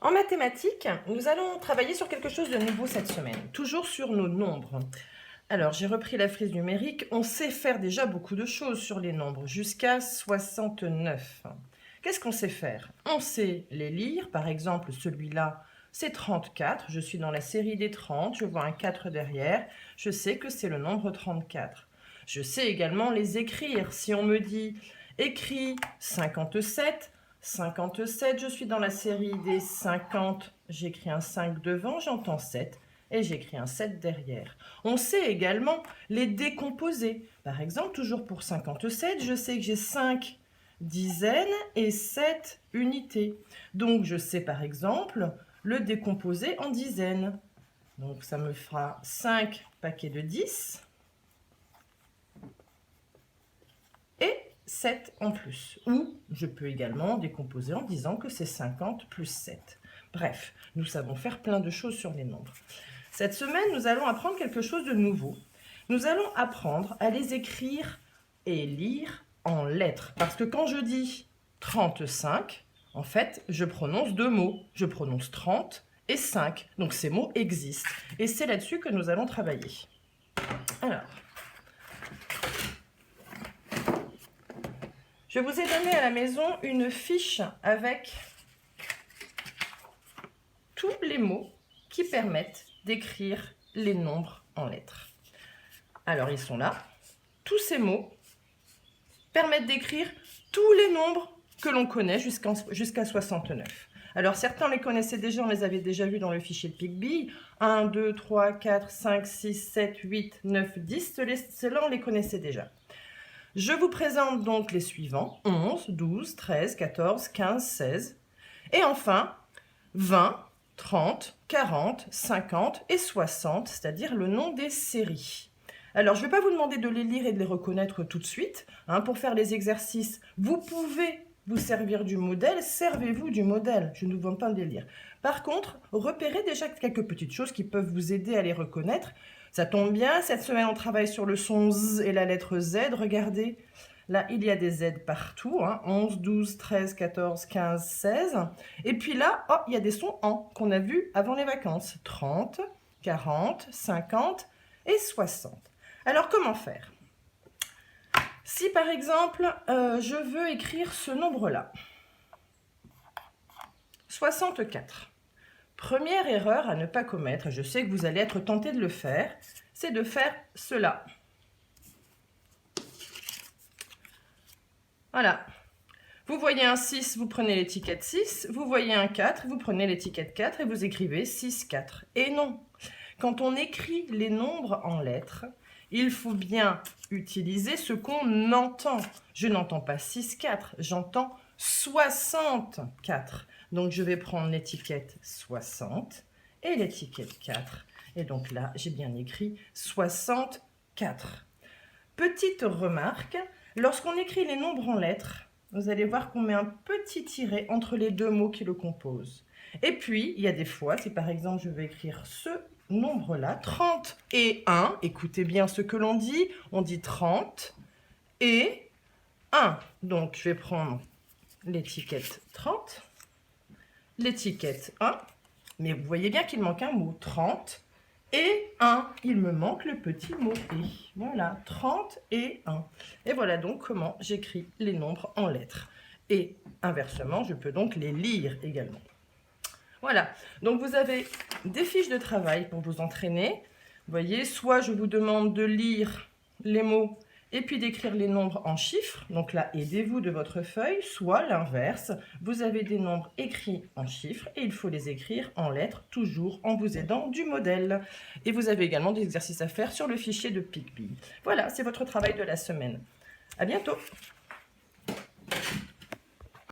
En mathématiques, nous allons travailler sur quelque chose de nouveau cette semaine, toujours sur nos nombres. Alors, j'ai repris la frise numérique. On sait faire déjà beaucoup de choses sur les nombres, jusqu'à 69. Qu'est-ce qu'on sait faire? On sait les lire. Par exemple, celui-là, c'est 34. Je suis dans la série des 30. Je vois un 4 derrière. Je sais que c'est le nombre 34. Je sais également les écrire. Si on me dit « écris 57 », 57, je suis dans la série des 50, j'écris un 5 devant, j'entends 7 et j'écris un 7 derrière. On sait également les décomposer. Par exemple, toujours pour 57, je sais que j'ai 5 dizaines et 7 unités. Donc, je sais par exemple le décomposer en dizaines. Donc, ça me fera 5 paquets de 10 et 7 en plus. Ou je peux également décomposer en disant que c'est 50 plus 7. Bref, nous savons faire plein de choses sur les nombres. Cette semaine, nous allons apprendre quelque chose de nouveau. Nous allons apprendre à les écrire et lire en lettres. Parce que quand je dis 35, en fait, je prononce deux mots. Je prononce 30 et 5. Donc ces mots existent. Et c'est là-dessus que nous allons travailler. Alors, je vous ai donné à la maison une fiche avec tous les mots qui permettent d'écrire les nombres en lettres. Alors, ils sont là. Tous ces mots permettent d'écrire tous les nombres que l'on connaît jusqu'à 69. Alors, certains les connaissaient déjà, on les avait déjà vus dans le fichier de PicBee. 1, 2, 3, 4, 5, 6, 7, 8, 9, 10. Ceux-là, on les connaissait déjà. Je vous présente donc les suivants. 11, 12, 13, 14, 15, 16. Et enfin, 20, 30, 40, 50 et 60, c'est-à-dire le nom des séries. Alors, je ne vais pas vous demander de les lire et de les reconnaître tout de suite. Pour faire les exercices, vous pouvez vous servir du modèle. Servez-vous du modèle. Je ne vous demande pas de les lire. Par contre, repérez déjà quelques petites choses qui peuvent vous aider à les reconnaître. Ça tombe bien, cette semaine, on travaille sur le son Z et la lettre Z. Regardez, là, il y a des Z partout. 11, 12, 13, 14, 15, 16. Et puis là, il y a des sons en qu'on a vus avant les vacances. 30, 40, 50 et 60. Alors, comment faire? Si, par exemple, je veux écrire ce nombre-là, 64. Première erreur à ne pas commettre, je sais que vous allez être tenté de le faire, c'est de faire cela. Voilà. Vous voyez un 6, vous prenez l'étiquette 6. Vous voyez un 4, vous prenez l'étiquette 4 et vous écrivez 6, 4. Et non, quand on écrit les nombres en lettres, il faut bien utiliser ce qu'on entend. Je n'entends pas 6, 4, j'entends 64. Donc, je vais prendre l'étiquette 60 et l'étiquette 4. Et donc là, j'ai bien écrit 64. Petite remarque, lorsqu'on écrit les nombres en lettres, vous allez voir qu'on met un petit tiret entre les deux mots qui le composent. Et puis, il y a des fois, si par exemple je veux écrire ce nombre-là, 30 et 1, écoutez bien ce que l'on dit, on dit 30 et 1. Donc, je vais prendre l'étiquette 30, l'étiquette 1, mais vous voyez bien qu'il manque un mot, 30 et 1. Il me manque le petit mot « et ». Voilà, 30 et 1. Et voilà donc comment j'écris les nombres en lettres. Et inversement, je peux donc les lire également. Voilà, donc vous avez des fiches de travail pour vous entraîner. Vous voyez, soit je vous demande de lire les mots et puis d'écrire les nombres en chiffres. Donc là, aidez-vous de votre feuille. Soit l'inverse, vous avez des nombres écrits en chiffres et il faut les écrire en lettres, toujours en vous aidant du modèle. Et vous avez également des exercices à faire sur le fichier de PicBee. Voilà, c'est votre travail de la semaine. À bientôt!